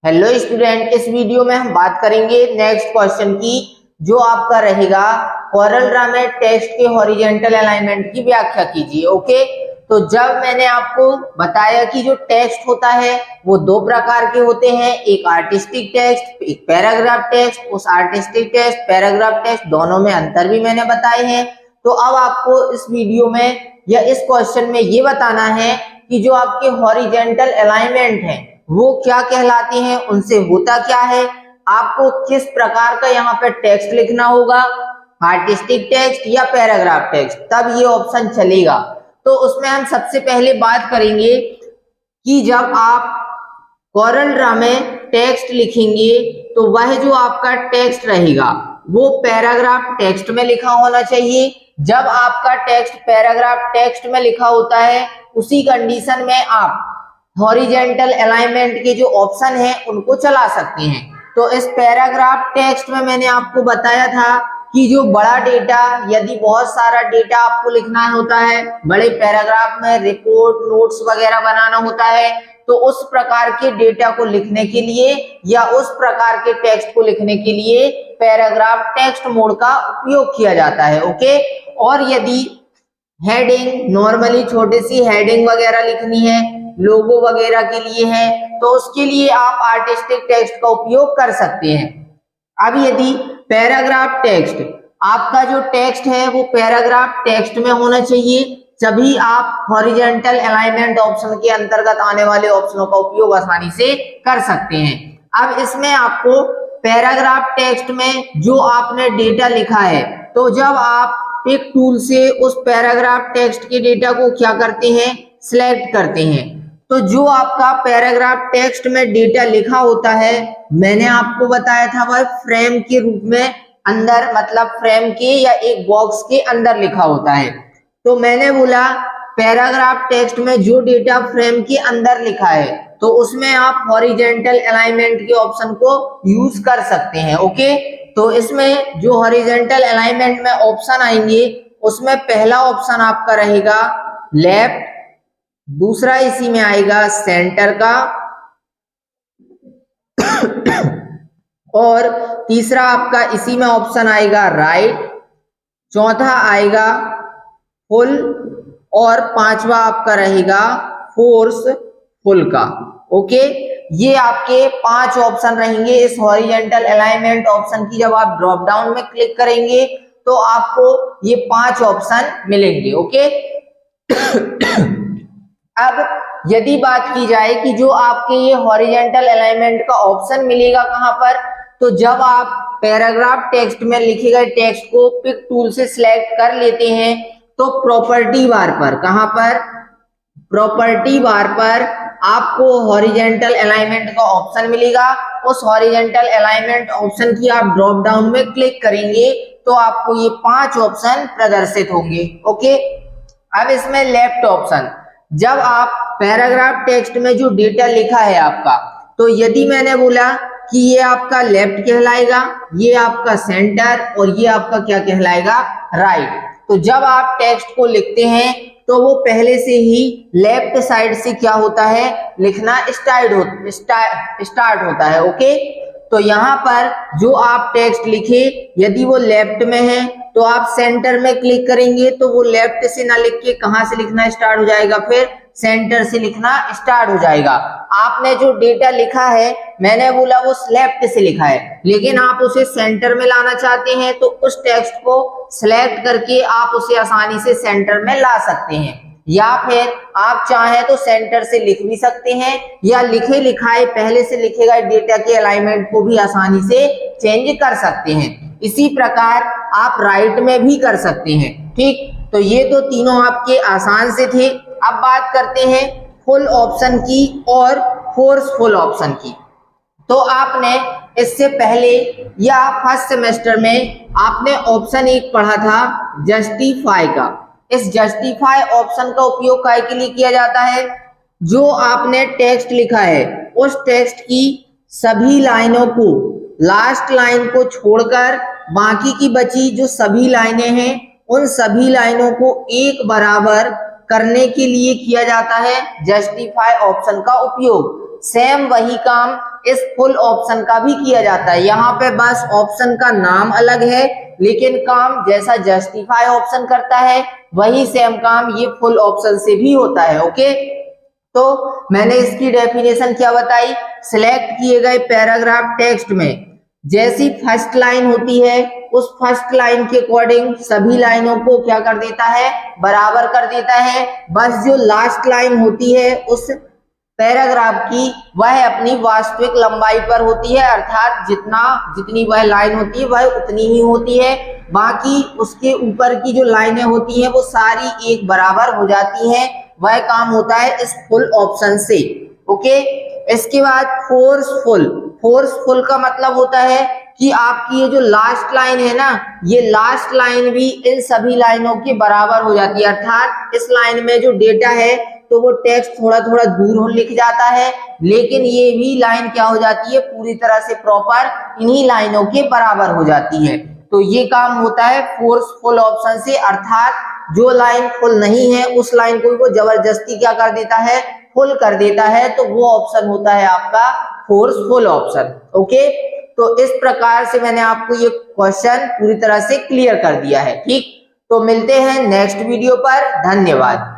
Hello student, इस video में हम बात करेंगे नेक्स्ट क्वेश्चन की, जो आपका रहेगा कोरल ड्रा में टेक्स्ट के हॉरिजॉन्टल अलाइनमेंट की व्याख्या कीजिए। ओके, तो जब मैंने आपको बताया कि जो टेक्स्ट होता है वो दो प्रकार के होते हैं, एक आर्टिस्टिक टेक्स्ट, एक पैराग्राफ टेक्स्ट। उस आर्टिस्टिक टेक्स्ट, पैराग्राफ टेक्स्ट दोनों में अंतर भी मैंने बताए हैं। तो अब आपको इस वीडियो में या इस क्वेश्चन में ये बताना है कि जो आपके हॉरिजॉन्टल अलाइनमेंट है वो क्या कहलाती हैं, उनसे होता क्या है, आपको किस प्रकार का यहाँ पे टेक्स्ट लिखना होगा, आर्टिस्टिक टेक्स्ट या पैराग्राफ टेक्स्ट, तब ये ऑप्शन चलेगा। तो उसमें हम सबसे पहले बात करेंगे कि जब आप कोरल ड्रा में टेक्स्ट लिखेंगे तो वह जो आपका टेक्स्ट रहेगा वो पैराग्राफ टेक्स्ट में लिखा होना चाहिए। जब आपका टेक्स्ट पैराग्राफ टेक्स्ट में लिखा होता है उसी कंडीशन में आप हॉरिजॉन्टल अलाइनमेंट के जो ऑप्शन है उनको चला सकते हैं। तो इस पैराग्राफ टेक्स्ट में मैंने आपको बताया था कि जो बड़ा डेटा, यदि बहुत सारा डेटा आपको लिखना होता है, बड़े पैराग्राफ में रिपोर्ट, नोट्स वगैरह बनाना होता है, तो उस प्रकार के डेटा को लिखने के लिए या उस प्रकार के टेक्स्ट को लिखने के लिए पैराग्राफ टेक्स्ट मोड का उपयोग किया जाता है। ओके, और यदि हेडिंग, नॉर्मली छोटी सी हेडिंग वगैरह लिखनी है, लोगो वगैरह के लिए है, तो उसके लिए आप आर्टिस्टिक टेक्स्ट का उपयोग कर सकते हैं। अब यदि पैराग्राफ टेक्स्ट, आपका जो टेक्स्ट है वो पैराग्राफ टेक्स्ट में होना चाहिए, तभी आप हॉरिजॉन्टल अलाइनमेंट ऑप्शन के अंतर्गत आने वाले ऑप्शनों का उपयोग आसानी से कर सकते हैं। अब इसमें आपको पैराग्राफ टेक्स्ट में जो आपने डेटा लिखा है, तो जब आप पिक टूल से उस पैराग्राफ टेक्स्ट के डेटा को क्या करते हैं, सिलेक्ट करते हैं, तो जो आपका पैराग्राफ टेक्स्ट में डेटा लिखा होता है, मैंने आपको बताया था वह फ्रेम के रूप में अंदर, मतलब फ्रेम के या एक बॉक्स के अंदर लिखा होता है। तो मैंने बोला पैराग्राफ टेक्स्ट में जो डेटा फ्रेम के अंदर लिखा है तो उसमें आप हॉरिजॉन्टल अलाइनमेंट के ऑप्शन को यूज कर सकते हैं। ओके, तो इसमें जो हॉरिजॉन्टल अलाइनमेंट में ऑप्शन आएंगे उसमें पहला ऑप्शन आपका रहेगा लेफ्ट, दूसरा इसी में आएगा सेंटर का, और तीसरा आपका इसी में ऑप्शन आएगा राइट, चौथा आएगा फुल, और पांचवा आपका रहेगा फोर्सफुल का। ओके, ये आपके 5 ऑप्शन रहेंगे इस हॉरिजॉन्टल अलाइनमेंट ऑप्शन की। जब आप ड्रॉप डाउन में क्लिक करेंगे तो आपको ये 5 ऑप्शन मिलेंगे। ओके, अब यदि बात की जाए कि जो आपके ये हॉरिजॉन्टल अलाइनमेंट का ऑप्शन मिलेगा कहां पर, तो जब आप पैराग्राफ टेक्स्ट में लिखे गए टेक्स्ट को पिक टूल से सिलेक्ट कर लेते हैं तो प्रॉपर्टी बार पर, कहां पर, प्रॉपर्टी बार पर आपको हॉरिजॉन्टल अलाइनमेंट का ऑप्शन मिलेगा। उस हॉरिजॉन्टल अलाइनमेंट ऑप्शन की आप ड्रॉप डाउन में क्लिक करेंगे तो आपको ये 5 ऑप्शन प्रदर्शित होंगे। ओके, अब इसमें लेफ्ट ऑप्शन, जब आप पैराग्राफ टेक्स्ट में जो डेटा लिखा है आपका, तो यदि मैंने बोला कि ये आपका लेफ्ट कहलाएगा, ये आपका सेंटर, और ये आपका क्या कहलाएगा, राइट, तो जब आप टेक्स्ट को लिखते हैं तो वो पहले से ही लेफ्ट साइड से क्या होता है, लिखना स्टार्ट होता है। ओके, तो यहाँ पर जो आप टेक्स्ट लिखे यदि वो लेफ्ट में है तो आप सेंटर में क्लिक करेंगे तो वो लेफ्ट से ना लिख के कहां से लिखना स्टार्ट हो जाएगा, फिर सेंटर से लिखना स्टार्ट हो जाएगा। आपने जो डेटा लिखा है, मैंने बोला वो लेफ्ट से लिखा है, लेकिन आप उसे सेंटर में लाना चाहते हैं तो उस टेक्स्ट को सिलेक्ट करके आप उसे आसानी से सेंटर में ला सकते हैं, या फिर आप चाहें तो सेंटर से लिख भी सकते हैं, या लिखे लिखाए पहले से लिखे गए डेटा के अलाइनमेंट को भी आसानी से चेंज कर सकते हैं। इसी प्रकार आप राइट में भी कर सकते हैं। ठीक, तो ये तो तीनों आपके आसान से थे। अब बात करते हैं फुल ऑप्शन की और फोर्सफुल ऑप्शन की। तो आपने इससे पहले या फर्स्ट सेमेस्टर में आपने ऑप्शन 1 पढ़ा था जस्टिफाई का। इस जस्टिफाई ऑप्शन का उपयोग काय के लिए किया जाता है, जो आपने टेक्स्ट लिखा है उस टेक्स्ट की सभी लाइनों को, लास्ट लाइन को छोड़कर बाकी की बची जो सभी लाइनें हैं उन सभी लाइनों को एक बराबर करने के लिए किया जाता है जस्टिफाई ऑप्शन का उपयोग। सेम वही काम इस फुल ऑप्शन का भी किया जाता है। यहाँ पे बस ऑप्शन का नाम अलग है, लेकिन काम जैसा जस्टिफाई ऑप्शन करता है वही सेम काम ये फुल ऑप्शन से भी होता है। ओके, तो मैंने इसकी डेफिनेशन क्या बताई, सिलेक्ट किए गए पैराग्राफ टेक्स्ट में जैसी फर्स्ट लाइन होती है उस फर्स्ट लाइन के अकॉर्डिंग सभी लाइनों को क्या कर देता है, बराबर कर देता है। बस जो लास्ट लाइन होती है उस पैराग्राफ की वह अपनी वास्तविक लंबाई पर होती है, अर्थात जितनी वह लाइन होती है वह उतनी ही होती है। बाकी उसके ऊपर की जो लाइनें होती हैं वो सारी एक बराबर हो जाती हैं। वह काम होता है इस फुल ऑप्शन से। ओके, इसके बाद फोर्सफुल। फोर्सफुल का मतलब होता है कि आपकी ये जो लास्ट लाइन है ना, ये लास्ट लाइन भी इन सभी लाइनों के बराबर हो जाती है, अर्थात इस लाइन में जो डेटा है तो वो टेक्स्ट थोड़ा थोड़ा दूर लिख जाता है, लेकिन ये भी लाइन क्या हो जाती है, पूरी तरह से प्रॉपर इन्हीं लाइनों के बराबर हो जाती है। तो ये काम होता है फोर्सफुल ऑप्शन से, अर्थात जो लाइन फुल नहीं है उस लाइन को वो जबरदस्ती क्या कर देता है, फुल कर देता है, तो वो ऑप्शन होता है आपका फोर्सफुल ऑप्शन। ओके, तो इस प्रकार से मैंने आपको ये क्वेश्चन पूरी तरह से क्लियर कर दिया है। ठीक, तो मिलते हैं नेक्स्ट वीडियो पर। धन्यवाद।